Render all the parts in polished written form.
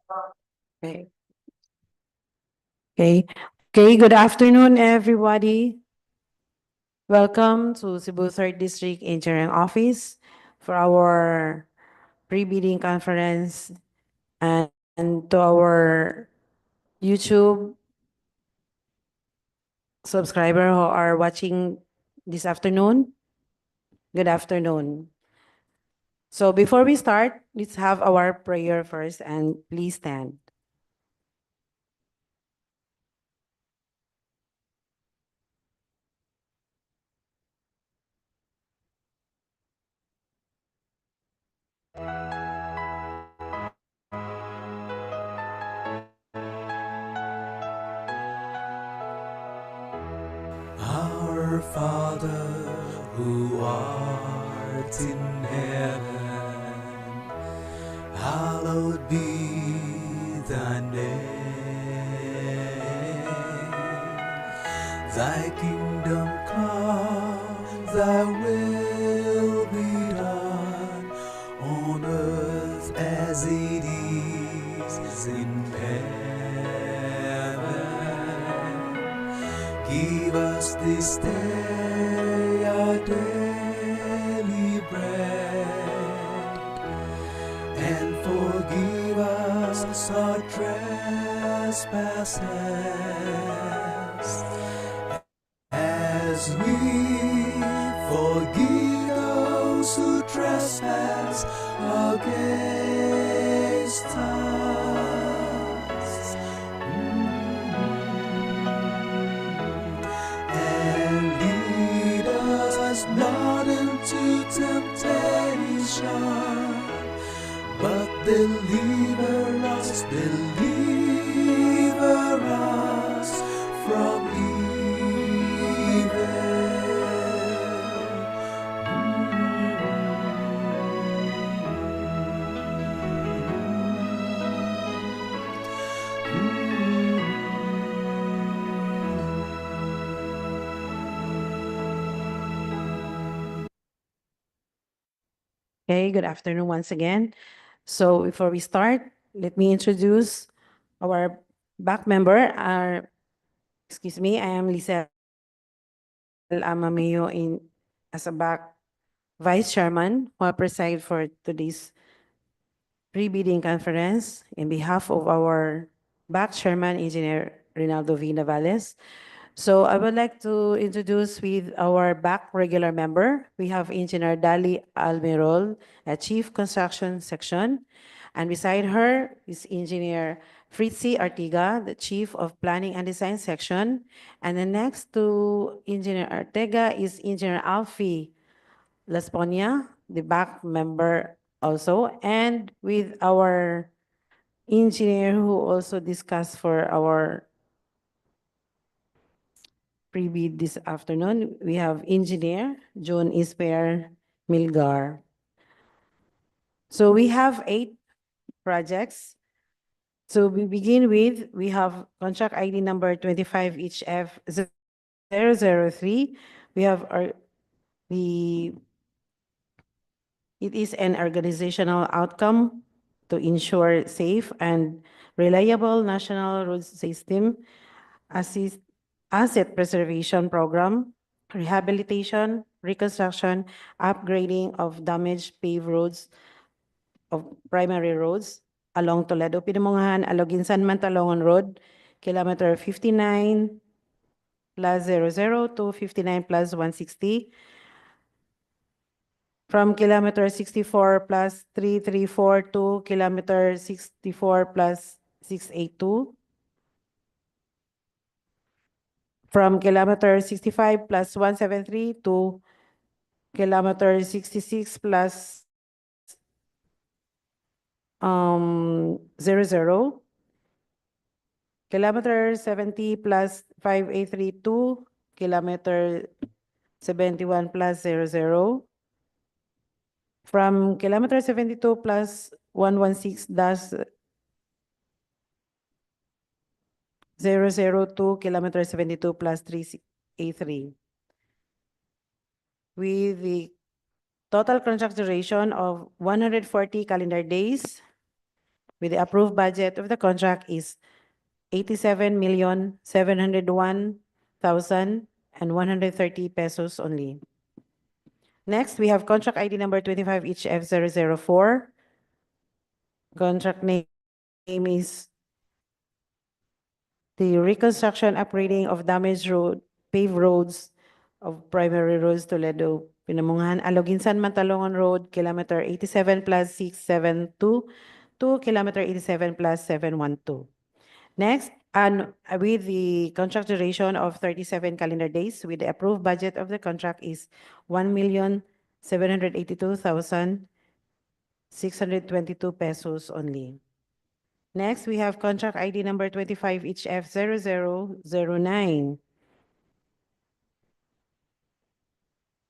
Okay. Okay. Okay. Good afternoon, everybody. Welcome to Cebu Third District Engineering Office for our pre-bidding conference and to our YouTube subscriber who are watching this afternoon. Good afternoon. So before we start, let's have our prayer first and please stand. Our Father, who art in heaven, hallowed be thy name. Thy kingdom come, thy will be done on earth as it is in heaven. Give us this day our daily bread, and forgive us our trespasses, as we forgive those who trespass against us. And lead us not into temptation, but deliver us from evil. Okay, good afternoon once again. So before we start, let me introduce our back member. Excuse me, I am Lisel Amameo as a back vice chairman who will preside for today's pre-bidding conference in behalf of our back chairman, Engineer Rinaldo V. Navales. So I would like to introduce with our back regular member. We have Engineer Dali Almirol, a Chief Construction Section. And beside her is Engineer Fritzi Artiga, the Chief of Planning and Design Section. And then next to Engineer Artega is Engineer Alfie Lasponia, the back member also. And with our engineer who also discussed for our pre-bid this afternoon, we have engineer John Isper Milgar. So we have 8 projects. So we begin with, we have contract ID number 25HF003. We have it is an organizational outcome to ensure safe and reliable national road system, asset preservation program, rehabilitation, reconstruction, upgrading of damaged paved roads of primary roads along Toledo, Pinamungahan, Aloginsan, Mantalongan Road, kilometer 59 plus 00 to 59 plus 160, from kilometer 64 plus 334 to kilometer 64 plus 682, from kilometer 65 plus 173 to kilometer 66 plus 00, kilometer 70 plus 583 to kilometer 71 plus 00, from kilometer 72 plus 116 dash 002 kilometer 72 plus 383, with the total contract duration of 140 calendar days with the approved budget of the contract is 87,701,130 pesos only. Next, we have contract ID number 25HF004. Contract name is the reconstruction upgrading of damaged road, paved roads of primary roads Toledo, Pinamungan, Aloginsan, Mantalongan Road, kilometer 87 plus 672 to kilometer 87 plus 712. Next, and with the contract duration of 37 calendar days, with the approved budget of the contract is 1,782,622 pesos only. Next, we have contract ID number 25HF0009.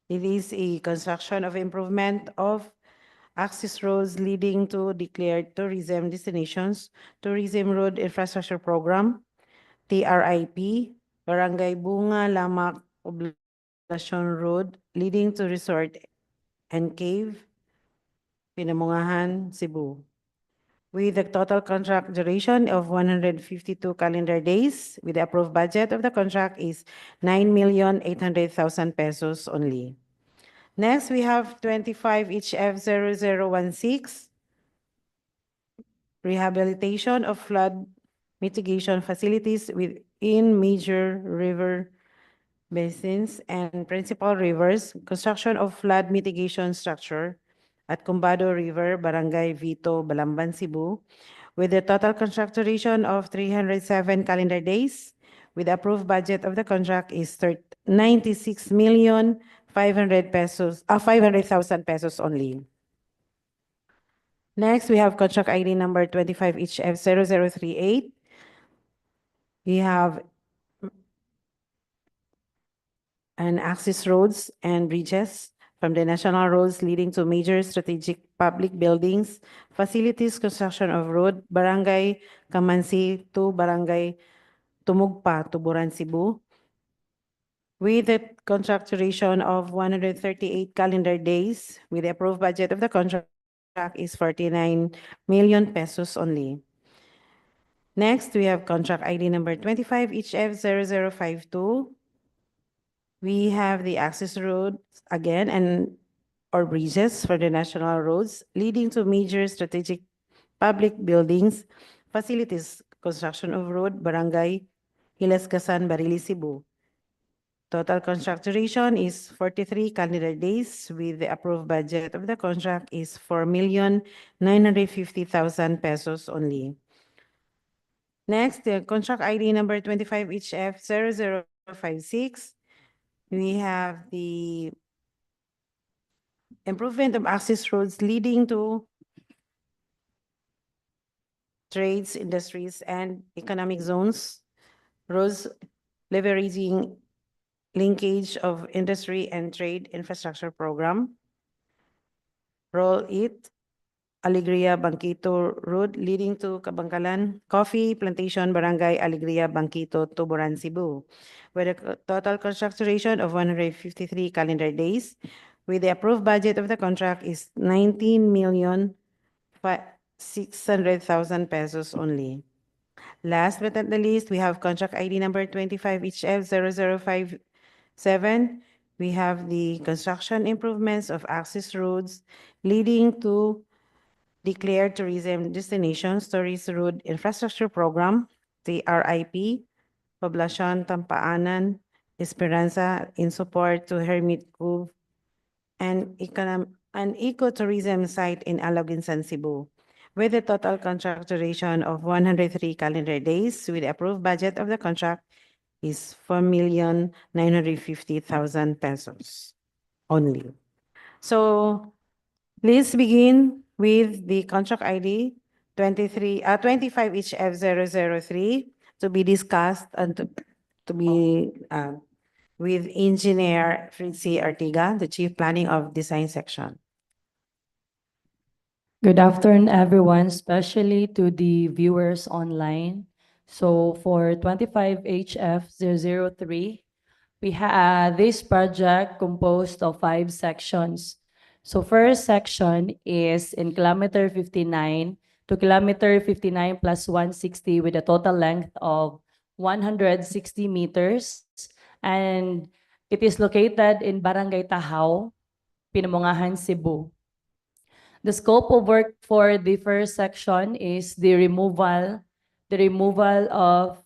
It is a construction of improvement of access roads leading to declared tourism destinations, Tourism Road Infrastructure Program, TRIP, Barangay Bunga Lamak Poblacion Road leading to Resort and Cave, Pinamungahan, Cebu. With a total contract duration of 152 calendar days, with the approved budget of the contract is 9,800,000 pesos only. Next, we have 25HF0016, rehabilitation of flood mitigation facilities within major river basins and principal rivers, construction of flood mitigation structure at Cumbado River, Barangay Vito, Balamban, Cebu, with a total contract duration of 307 calendar days, with the approved budget of the contract is 96,500,000 pesos only. Next, we have contract ID number 25HF0038. We have an access roads and bridges from the national roads leading to major strategic public buildings, facilities, construction of road, Barangay Kamansi to Barangay Tumugpa, Tuburan, Cebu, with a contract duration of 138 calendar days, with the approved budget of the contract is 49 million pesos only. Next, we have contract ID number 25HF0052. We have the access roads again and or bridges for the national roads leading to major strategic public buildings, facilities, construction of road, Barangay Hilasgasan, Barili, Cebu. Total contract duration is 43 calendar days, with the approved budget of the contract is 4,950,000 pesos only. Next, the contract ID number 25HF0056. We have the improvement of access roads leading to trades, industries, and economic zones, roads leveraging linkage of industry and trade infrastructure program. Roll it, Alegria Bangkito Road leading to Kabangkalan, Coffee Plantation, Barangay Alegria Bangkito, Tuburan, Cebu, with a total contract duration of 153 calendar days, with the approved budget of the contract is 19,600,000 pesos only. Last but not the least, we have contract ID number 25HF0057. We have the construction improvements of access roads leading to declared tourism destinations, Tourist Road Infrastructure Program, TRIP, Poblacion Tampaanan, Esperanza, in support to Hermit Cove, and an ecotourism site in Aloginsan, Cebu, with a total contract duration of 103 calendar days, with the approved budget of the contract is 4,950,000 pesos only. So please begin with the contract ID 25HF003 to be discussed and to be with Engineer Fritzy Artiga, the Chief Planning of Design Section. Good afternoon, everyone, especially to the viewers online. So for 25HF003, we have this project composed of 5 sections. So first section is in kilometer 59, to kilometer 59 plus 160 with a total length of 160 meters. And it is located in Barangay Tahaw, Pinamungahan, Cebu. The scope of work for the first section is the removal of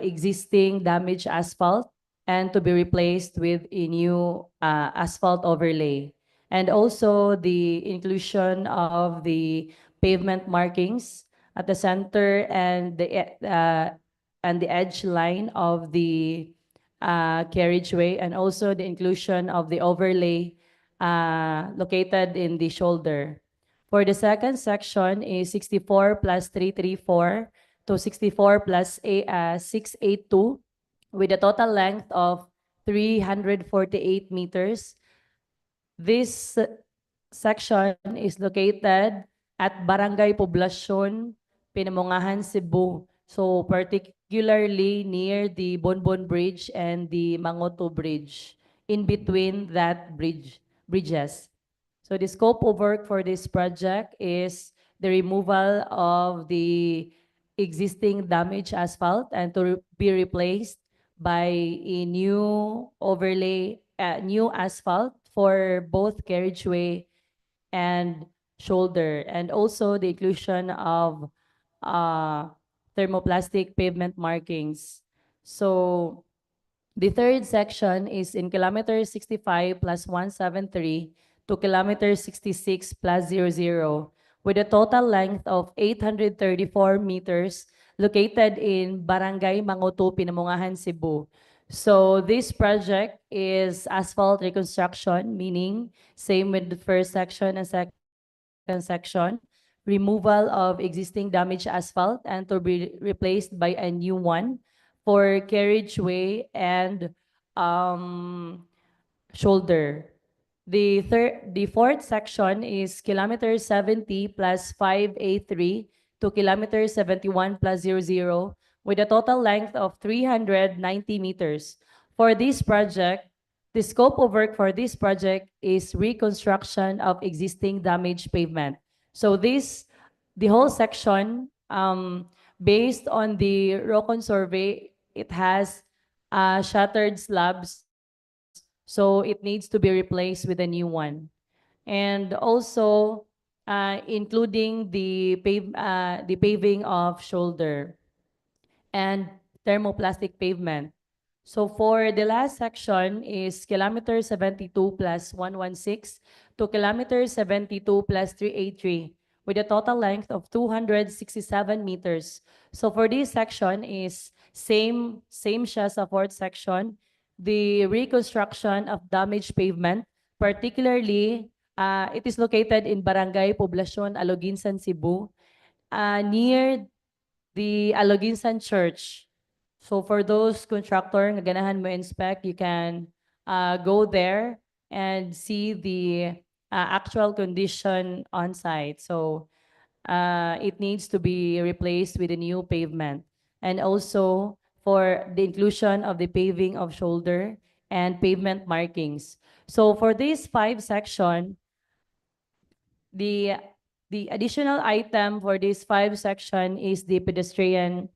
existing damaged asphalt and to be replaced with a new asphalt overlay. And also the inclusion of the pavement markings at the center and the edge line of the carriageway, and also the inclusion of the overlay located in the shoulder. For the second section is 64 plus 334 to 64 plus 682 with a total length of 348 meters. This section is located at Barangay Poblacion, Pinamungahan, Cebu. So particularly near the Bonbon Bridge and the Mangoto Bridge, in between that bridges. So the scope of work for this project is the removal of the existing damaged asphalt and to be replaced by a new asphalt for both carriageway and shoulder, and also the inclusion of uh, thermoplastic pavement markings. So the third section is in kilometer 65 plus 173 to kilometer 66 plus 00 with a total length of 834 meters located in Barangay Mangoto, Pinamungahan, Cebu. So this project is asphalt reconstruction, meaning same with the first section and second section, removal of existing damaged asphalt and to be replaced by a new one for carriageway and shoulder. The fourth section is kilometer 70 plus 5A3 to kilometer 71 plus 00 with a total length of 390 meters. For this project, the scope of work for this project is reconstruction of existing damaged pavement. So the whole section, based on the ROCON survey, it has shattered slabs, so it needs to be replaced with a new one. And also, including the paving of shoulder and thermoplastic pavement. So for the last section is kilometer 72 plus 116 to kilometer 72 plus 383 with a total length of 267 meters. So for this section is same siya sa fourth section, the reconstruction of damaged pavement, particularly it is located in Barangay Poblacion, Aloginsan, Cebu, near the Aloginsan Church. So for those contractor nga ganahan mo inspect, you can go there and see the actual condition on site. So it needs to be replaced with a new pavement. And also for the inclusion of the paving of shoulder and pavement markings. So for this 5 section, the additional item for this 5 section is the pedestrian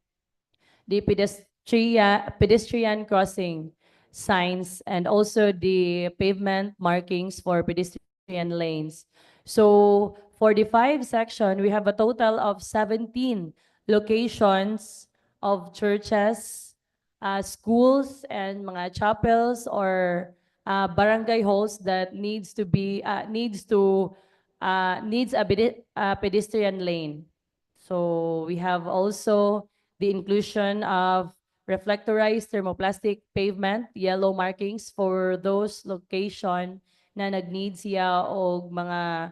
crossing signs and also the pavement markings for pedestrian lanes. So for the 5 section, we have a total of 17 locations of churches, schools, and mga chapels or barangay halls that needs a pedestrian lane. So we have also the inclusion of reflectorized thermoplastic pavement, yellow markings for those location na nag-need siya og mga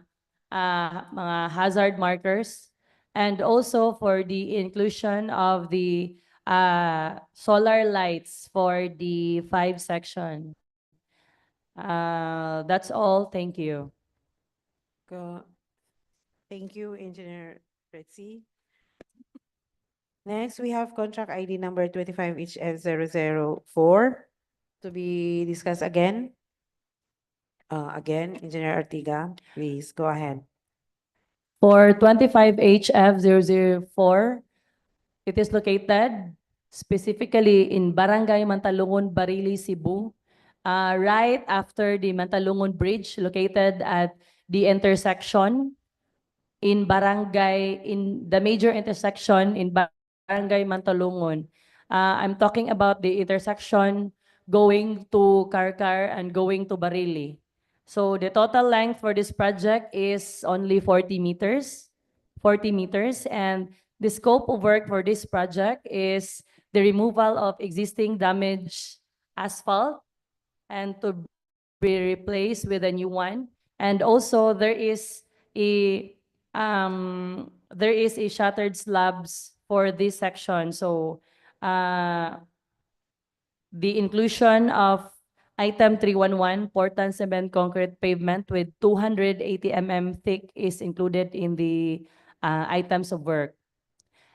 hazard markers, and also for the inclusion of the solar lights for the 5 section. That's all. Thank you. Go. Thank you, Engineer Fritzy. Next, we have contract ID number 25HF004 to be discussed again. Again, Engineer Artiga, please go ahead. For 25 HF 004, it is located specifically in Barangay Mantalungon, Barili, Cebu, right after the Mantalungon Bridge, located at the intersection in the major intersection in Barangay Mantalungon. I'm talking about the intersection going to Karkar and going to Barili. So the total length for this project is only 40 meters, and the scope of work for this project is the removal of existing damaged asphalt and to be replaced with a new one. And also there is a shattered slabs for this section. So the inclusion of item 311, Portland cement concrete pavement with 280 thick is included in the items of work.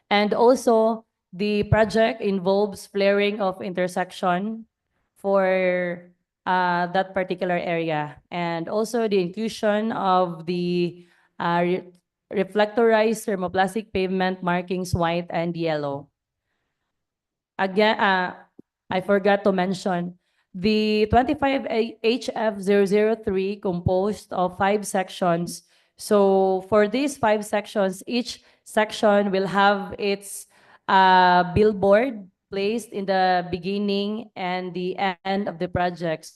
And also, the project involves flaring of intersection for that particular area. And also the inclusion of the reflectorized thermoplastic pavement markings white and yellow. Again, I forgot to mention, the 25 HF 003 composed of 5 sections. So for these 5 sections, each section will have its billboard placed in the beginning and the end of the project.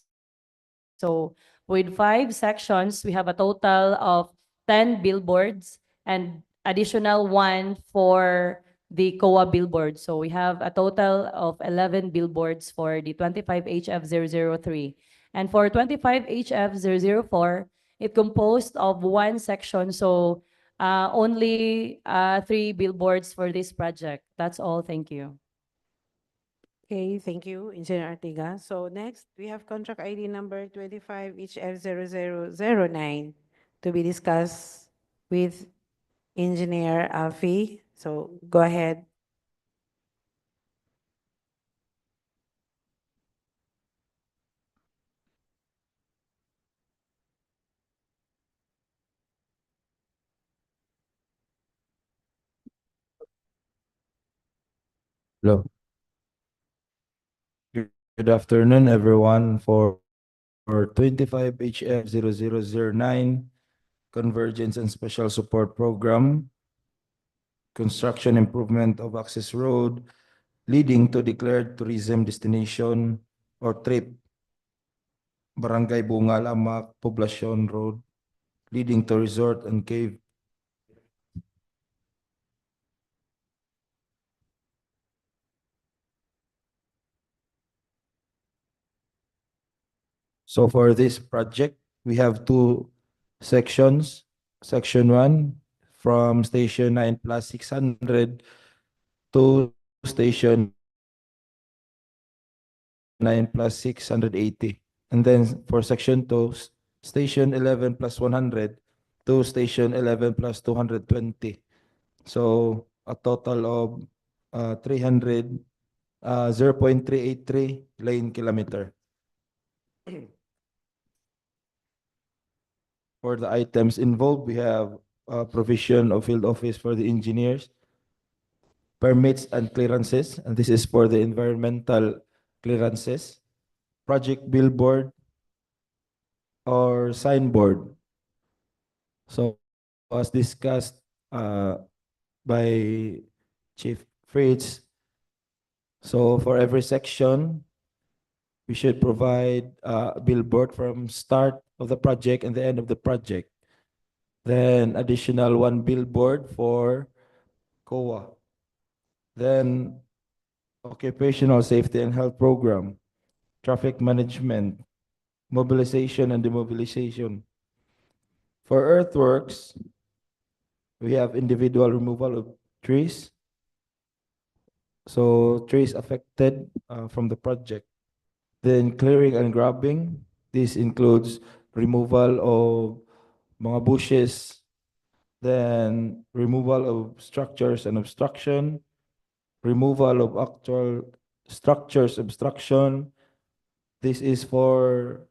So with 5 sections, we have a total of 10 billboards and additional one for the COA billboard. So we have a total of 11 billboards for the 25 HF 003. And for 25 HF 004, it composed of 1 section. So only 3 billboards for this project. That's all. Thank you. Okay, thank you, Engineer Artiga. So next, we have contract ID number 25 HF 0009 to be discussed with Engineer Alfie. So go ahead. Hello. Good afternoon, everyone. For 25 HF 0009 Convergence and Special Support Program, construction improvement of access road leading to declared tourism destination or trip, Barangay Bungal Amak, Poblacion Road, leading to resort and cave. So for this project, we have 2 sections. Section 1 from station 9 plus 600 to station 9 plus 680. And then for section 2, station 11 plus 100 to station 11 plus 220. So a total of 0.383 lane kilometer. For the items involved, we have provision of field office for the engineers, permits and clearances, and this is for the environmental clearances, project billboard or signboard. So as discussed by Chief Fritz, so for every section, we should provide a billboard from start of the project and the end of the project. Then additional 1 billboard for COA. Then occupational safety and health program, traffic management, mobilization and demobilization. For earthworks, we have individual removal of trees. So trees affected from the project. Then clearing and grubbing. This includes removal of mga bushes, then removal of structures and obstruction, removal of actual structures obstruction. This is for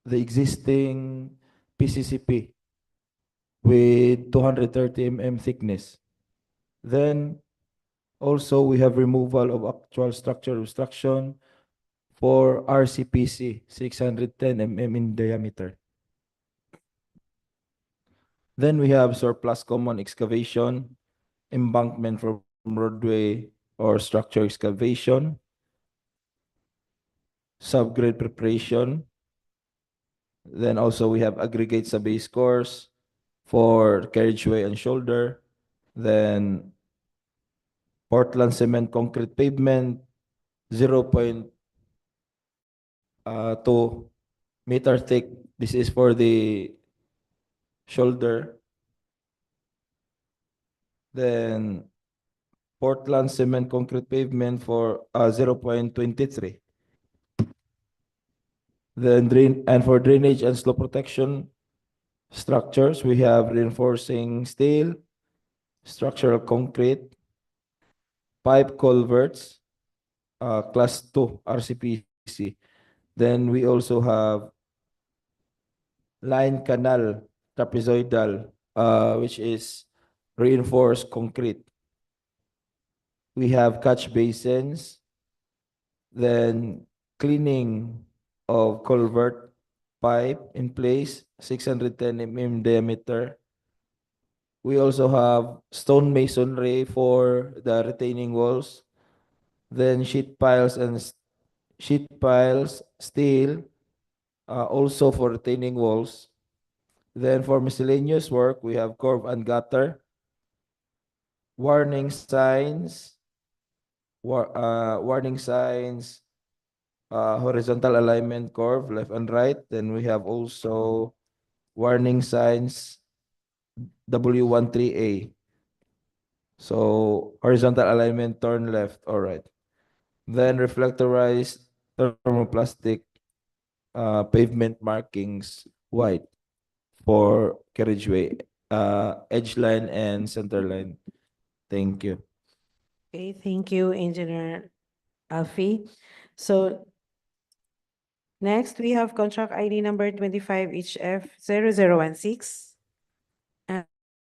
the existing PCCP. with 230 mm thickness. Then also we have removal of actual structural obstruction for RCPC 610 mm in diameter. Then we have surplus common excavation, embankment from roadway or structure excavation, subgrade preparation. Then also we have aggregate sa base course for carriageway and shoulder. Then Portland cement concrete pavement, 0.2 meter thick. This is for the shoulder. Then Portland cement concrete pavement for 0.23. Then for drainage and slope protection structures, we have reinforcing steel, structural concrete, pipe culverts, class 2 RCPC. Then we also have line canal trapezoidal, which is reinforced concrete. We have catch basins, then cleaning of culvert pipe in place, 610 mm diameter. We also have stone masonry for the retaining walls, then sheet piles and steel, also for retaining walls. Then for miscellaneous work, we have curb and gutter, warning signs, horizontal alignment curve, left and right. Then we have also warning signs W13A. So horizontal alignment, turn left or right. Then reflectorized thermoplastic pavement markings, white for carriageway, edge line and center line. Thank you. Okay, thank you, Engineer Alfie. So next, we have contract ID number 25HF0016.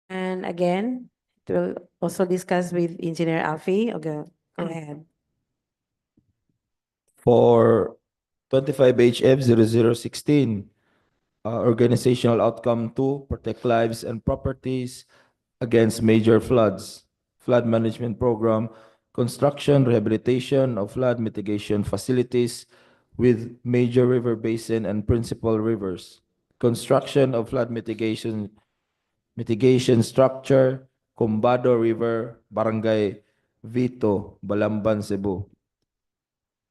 And again, it will also discuss with Engineer Alfie. Okay, go ahead. For 25HF0016, organizational outcome 2, protect lives and properties against major floods, flood management program, construction, rehabilitation of flood mitigation facilities with major river basin and principal rivers, construction of flood mitigation structure, Combado River, Barangay Vito, Balamban, Cebu.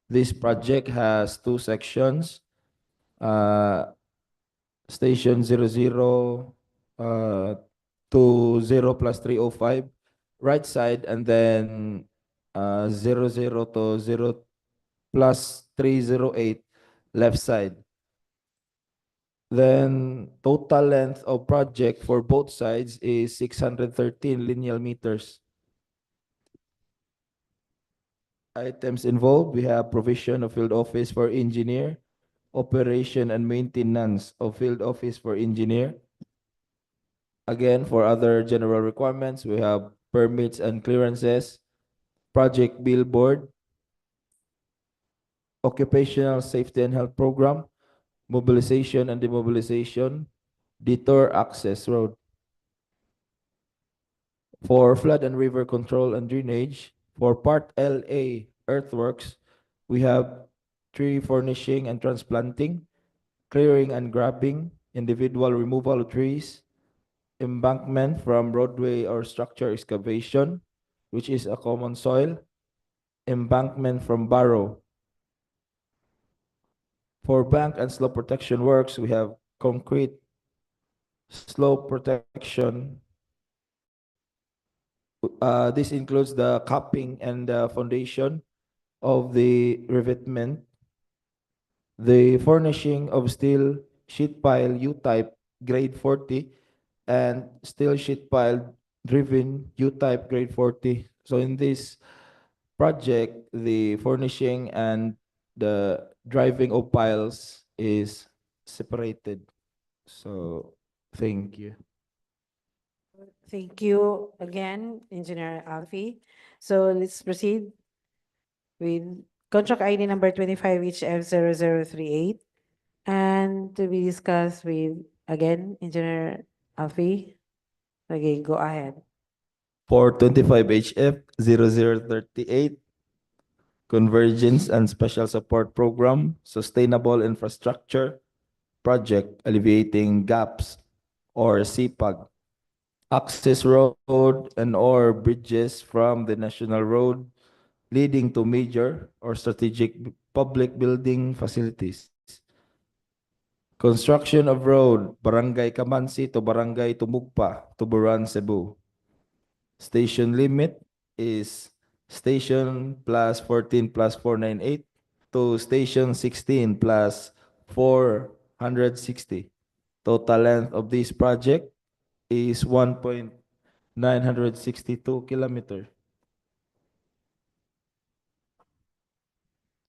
This project has two sections. Station 00 to 0 plus 305 right side, and then 00 to 0 plus 308 left side. Then total length of project for both sides is 613 linear meters. Items involved, we have provision of field office for engineer, operation and maintenance of field office for engineer. Again, for other general requirements, we have permits and clearances, project billboard, occupational safety and health program, mobilization and demobilization, detour access road. For flood and river control and drainage, for Part LA earthworks, we have tree furnishing and transplanting, clearing and grabbing, individual removal of trees, embankment from roadway or structure excavation, which is a common soil, embankment from barrow. For bank and slope protection works, we have concrete slope protection. This includes the capping and the foundation of the revetment, the furnishing of steel sheet pile U-type grade 40 and steel sheet pile driven U-type grade 40. So in this project, the furnishing and the driving of piles is separated. So thank you. Thank you again, Engineer Alfie. So let's proceed with contract ID number 25 HF 0038 and to be discussed with, again, Engineer Alfie. Okay, go ahead. For 25 HF 0038, Convergence and Special Support Program, Sustainable Infrastructure Project Alleviating Gaps or CPAG. Access road and or bridges from the national road leading to major or strategic public building facilities. Construction of road, Barangay Kamansi to Barangay Tumugpa, Tuburan, Cebu. Station limit is station plus 14 plus 498 to station 16 plus 460. Total length of this project is 1.962 kilometer.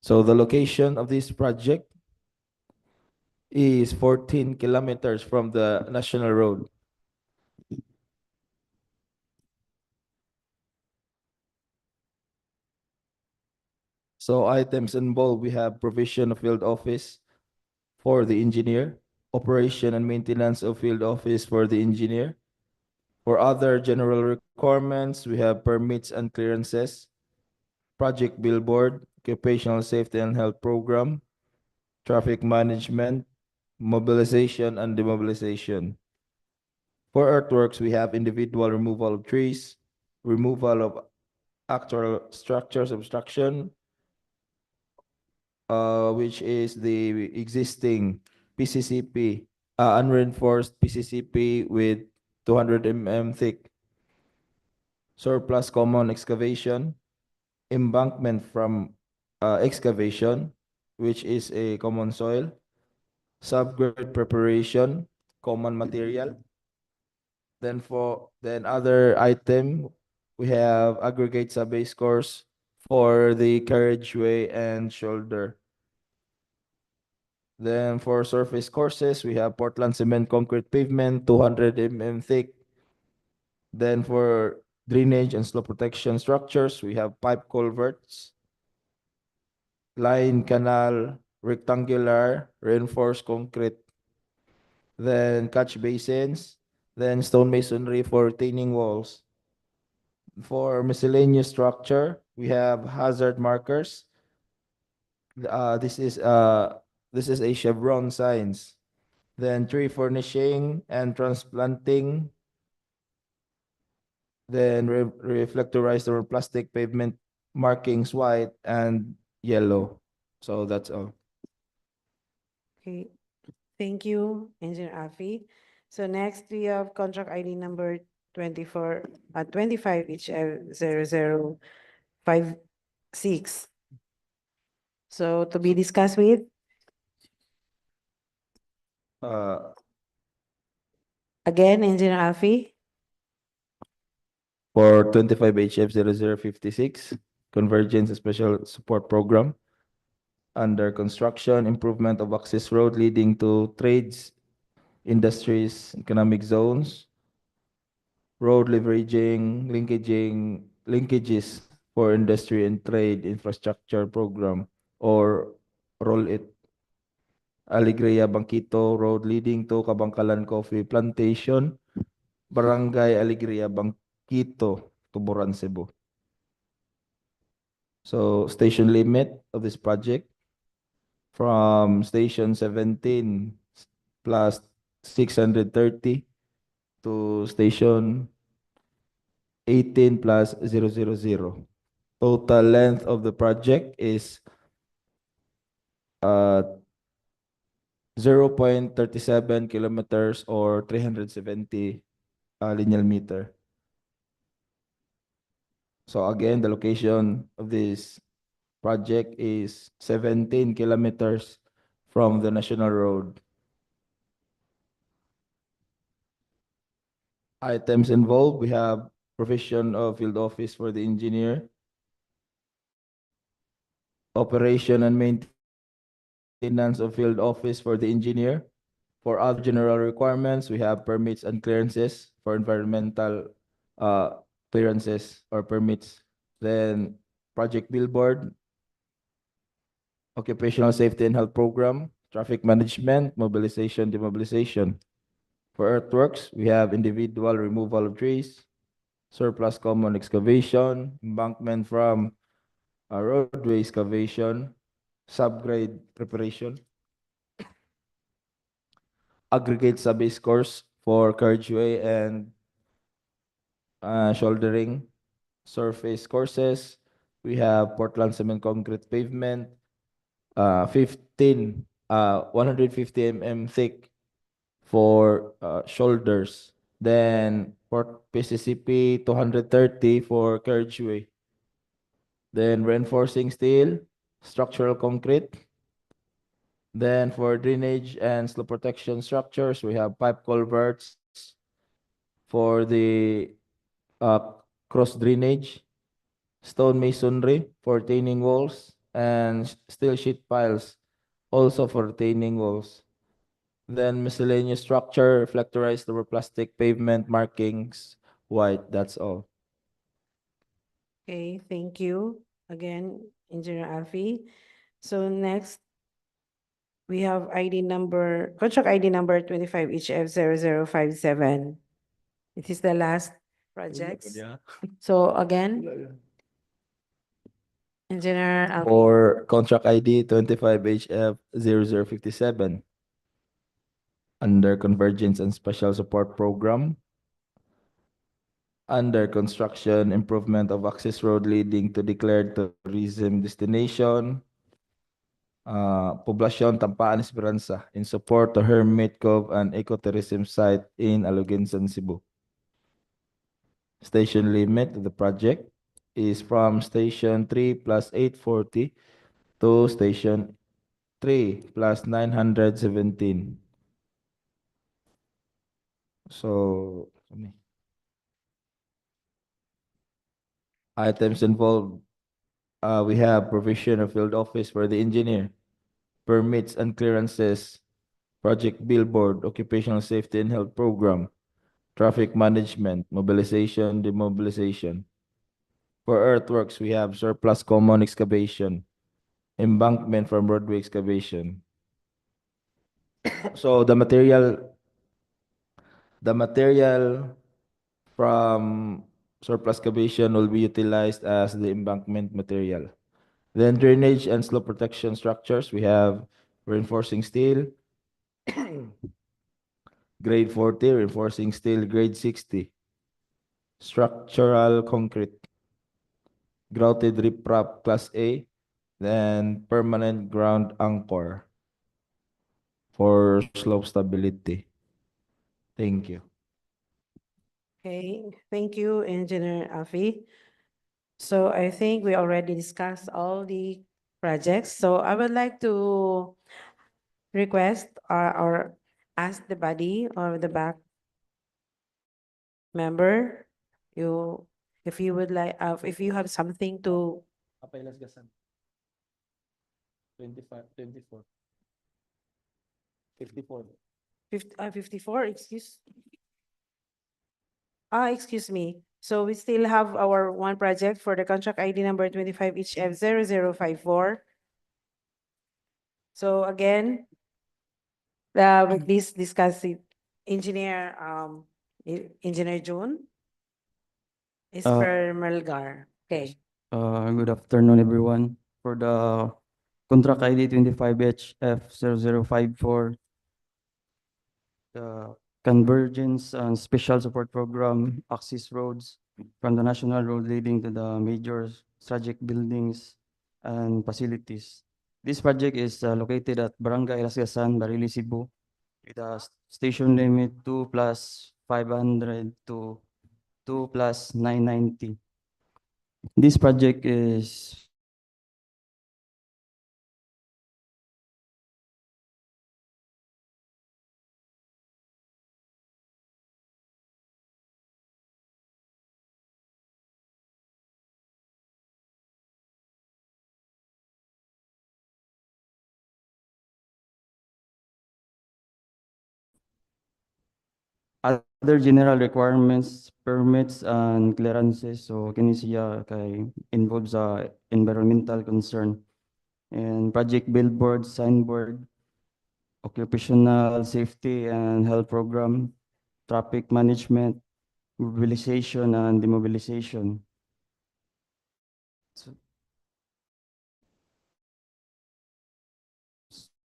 So the location of this project is 14 kilometers from the national road. So items involved, we have provision of field office for the engineer, operation and maintenance of field office for the engineer. For other general requirements, we have permits and clearances, project billboard, occupational safety and health program, traffic management, mobilization and demobilization. For earthworks, we have individual removal of trees, removal of actual structures obstruction, which is the existing PCCP, unreinforced PCCP with 200 mm thick, surplus common excavation, embankment from excavation, which is a common soil, subgrade preparation, common material. Then other item, we have aggregate sub-base course for the carriageway and shoulder. Then for surface courses, we have Portland cement concrete pavement, 200 mm thick. Then for drainage and slope protection structures, we have pipe culverts, line canal, rectangular, reinforced concrete. Then catch basins, then stone masonry for retaining walls. For miscellaneous structure, we have hazard markers. This is a chevron signs. Then tree furnishing and transplanting. Then reflectorized or plastic pavement markings white and yellow. So that's all. Okay, thank you, Engineer Alfie. So next, we have contract ID number 25 HF 0056. So to be discussed with, Uh, again, Engineer Alfie. for 25 HF 0056, Convergence Special Support Program. Under construction, improvement of access road leading to trades, industries, economic zones, road linkages for industry and trade infrastructure program or roll it. Alegria Bangkito Road leading to Kabangkalan Coffee Plantation, Barangay Alegria Bangkito, Tuburan, Cebu. So station limit of this project from station 17 plus 630 to station 18 plus 000. Total length of the project is 0.37 kilometers or 370 linear meter. So again, the location of this project is 17 kilometers from the national road. Items involved, we have provision of field office for the engineer, operation and maintenance of field office for the engineer, For other general requirements, we have permits and clearances for environmental clearances or permits. Then project billboard, occupational safety and health program, traffic management, mobilization, demobilization. For earthworks, we have individual removal of trees, surplus common excavation, embankment from roadway excavation, subgrade preparation, aggregate sub-base course for carriageway and shouldering, surface courses. We have Portland cement concrete pavement, 150 mm thick for shoulders. Then Port PCCP 230 for carriageway. Then reinforcing steel, structural concrete. Then for drainage and slope protection structures, we have pipe culverts for the cross drainage, stone masonry for retaining walls, and steel sheet piles also for retaining walls. Then miscellaneous structure, reflectorized over plastic pavement markings, white, that's all. Okay, thank you again, Engineer Alfie. So next, we have contract ID number 25 HF 0057. It is the last project. So again, Engineer Alfie. For contract ID 25HF 0057, under Convergence and Special Support Program, under construction, improvement of access road leading to declared tourism destination, Poblacion Tampaan Esperanza, in support of Hermit Cove and ecotourism site in Aluginsan, Cebu. Station limit of the project is from station 3 plus 840 to station 3 plus 917. So, items involved, we have provision of field office for the engineer, permits and clearances, project billboard, occupational safety and health program, traffic management, mobilization, demobilization. For earthworks, we have surplus common excavation, embankment from roadway excavation. So the material from surplus excavation will be utilized as the embankment material. Then drainage and slope protection structures, we have reinforcing steel, grade 40, reinforcing steel, grade 60, structural concrete, grouted riprap class A, then permanent ground anchor for slope stability. Thank you. Okay, thank you, Engineer Alfie. So I think we already discussed all the projects. So I would like to request or ask the body or the back member, if you would like, if you have something to, Apailas Gasan. 25, 24. 54. 54, excuse me. So we still have our one project for the contract ID number 25 HF 0054. So again, please discuss it. Engineer June is per Melgar. Okay. Good afternoon, everyone. For the contract ID 25HF0054, the Convergence and Special Support Program access roads from the national road leading to the major strategic buildings and facilities. This project is located at Barangay Lasgasan, Barili, Cebu, with a station limit 2 plus 500 to 2 plus 990. This project is other general requirements, permits and clearances. So kini siya kay involved sa environmental concern and project billboard, signboard, occupational safety and health program, traffic management, mobilization and demobilization. So,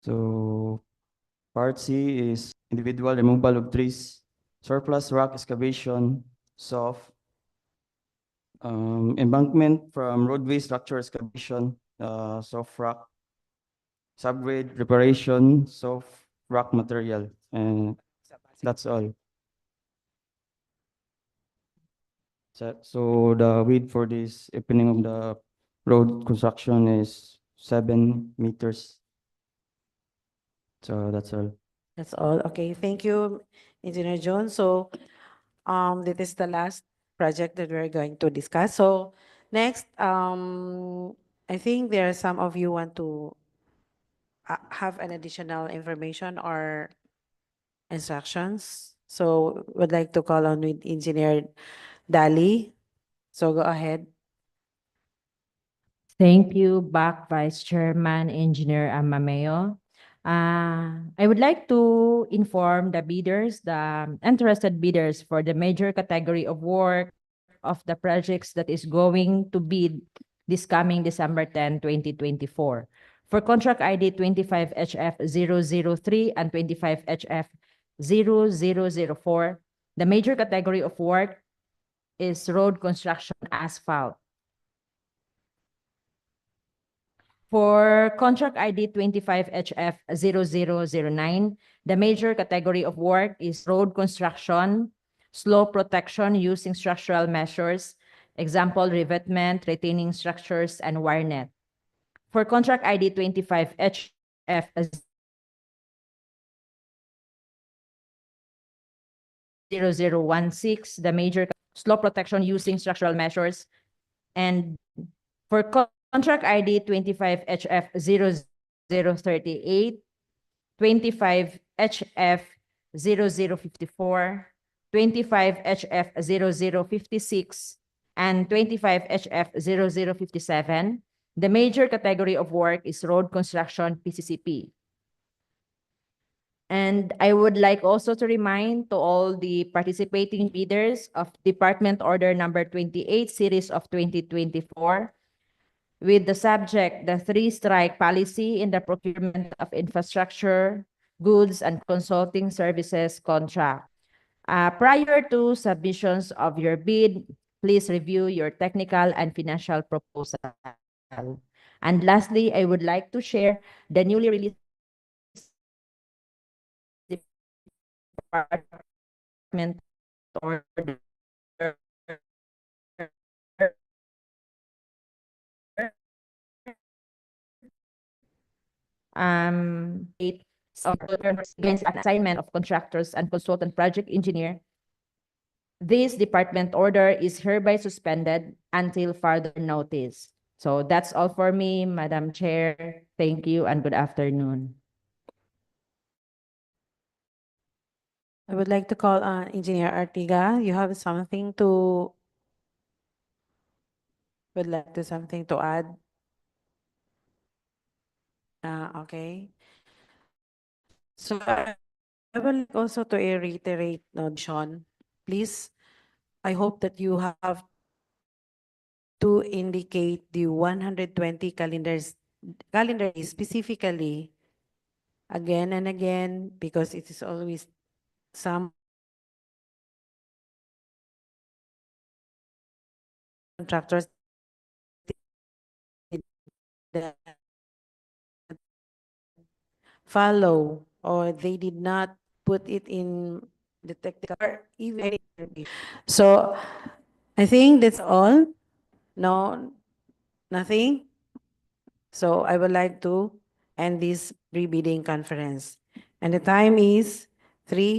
so part C is individual removal of trees, surplus rock excavation, soft, embankment from roadway structure excavation, soft rock, subgrade preparation, soft rock material, and that's all. So the width for this opening of the road construction is 7 meters. So that's all. That's all. Okay, thank you, Engineer Jones. So, this is the last project that we're going to discuss. So, next, I think there are some of you want to have an additional information or instructions. So, would like to call on with Engineer Dali. So, go ahead. Thank you, back Vice Chairman Engineer Amameo. I would like to inform the bidders, the interested bidders for the major category of work of the projects that is going to bid this coming December 10, 2024. For contract ID 25HF003 and 25HF0004, the major category of work is road construction asphalt. For contract ID 25HF0009, the major category of work is road construction, slope protection using structural measures, example, revetment, retaining structures, and wire net. For contract ID 25HF0016, the major slope protection using structural measures, and for contract ID 25HF0038, 25HF0054, 25HF0056, and 25HF0057, the major category of work is road construction PCCP. And I would like also to remind to all the participating bidders of Department Order Number 28, Series of 2024, with the subject, the three-strike policy in the procurement of infrastructure, goods, and consulting services contract. Prior to submissions of your bid, please review your technical and financial proposal. And lastly, I would like to share the newly released Department Order eight against an assignment of contractors and consultant project engineer. This department order is hereby suspended until further notice. So that's all for me, Madam Chair. Thank you and good afternoon. I would like to call on Engineer Artiga. You have something to add? Okay. So I will like also to reiterate, no, Sean, please, I hope that you have to indicate the 120 calendar days specifically again and again, because it is always some contractors that follow or they did not put it in the technical or even. So I think that's all. No, nothing. So I would like to end this pre-bidding conference. And the time is 3